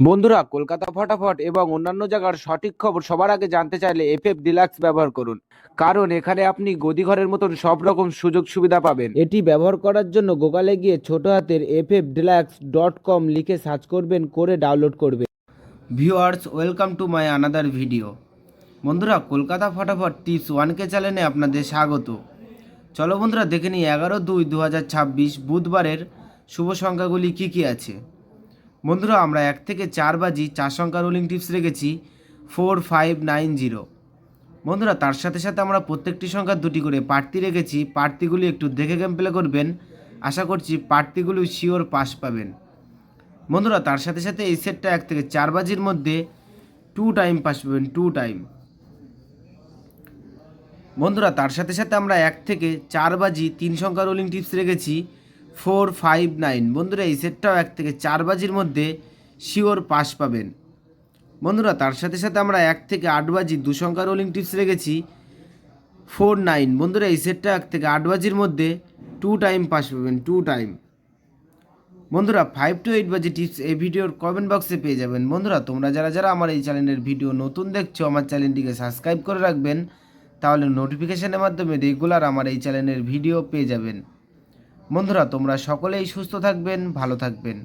বন্ধুরা, কলকাতা ফটাফট এবং অন্যান্য জায়গার সঠিক খবর সবার আগে জানতে চাইলে এফএফ ডিলাক্স ব্যবহার করুন। কারণ এখানে আপনি গদিঘরের মতন সব রকম সুযোগ সুবিধা পাবেন। এটি ব্যবহার করার জন্য গুগলে গিয়ে ছোট হাতের ffdeluxe.com লিখে সার্চ করবেন, করে ডাউনলোড করবেন। Viewers, welcome to my another video. বন্ধুরা, কলকাতা ফটাফট টিপস 1K চ্যানেলে আপনাদের স্বাগত। চলো বন্ধুরা, দেখে নিই 11/2/2026 বুধবারের শুভ সংখ্যাগুলি কি কি আছে। বন্ধুরা, আমরা 1 থেকে 4 বাজি 4 সংখ্যা রোলিং টিপস রেখেছি 4590। বন্ধুরা, তার সাথে সাথে আমরা প্রত্যেকটি সংখ্যা দুটি করে প্রার্থী রেখেছি। প্রার্থীগুলি একটু দেখে গেম প্লে করবেন, আশা করছি প্রার্থীগুলি শিওর পাস পাবেন। বন্ধুরা, তার সাথে সাথে এই সেটটা 1 থেকে 4 বাজির মধ্যে 2 টাইম পাস পাবেন, 2 টাইম। বন্ধুরা, তার সাথে সাথে আমরা 1 থেকে 4 বাজি 3 সংখ্যা রোলিং টিপস রেখেছি 459। বন্ধুরা, এই সেটটাও 1 থেকে 4 বাজির মধ্যে শিওর পাস পাবেন। বন্ধুরা, তার সাথে সাথে আমরা 1 থেকে 8 বাজি 2 সংখ্যা রোলিং টিপস রেখেছি 49। বন্ধুরা, এই সেটটা 1 থেকে 8 বাজির মধ্যে 2 টাইম পাস পাবেন, 2 টাইম। বন্ধুরা, 5 to 8 বাজি টিপস এই ভিডিওর কমেন্ট বক্সে পেয়ে যাবেন। বন্ধুরা, তোমরা যারা যারা আমার এই চ্যানেলের ভিডিও নতুন দেখছো, আমার চ্যানেলটিকে সাবস্ক্রাইব করে রাখবেন, তাহলে নোটিফিকেশনের মাধ্যমে রেগুলার আমার এই চ্যানেলের ভিডিও পেয়ে যাবেন। বন্ধুরা, তোমরা সকলেই সুস্থ থাকবেন, ভালো থাকবেন।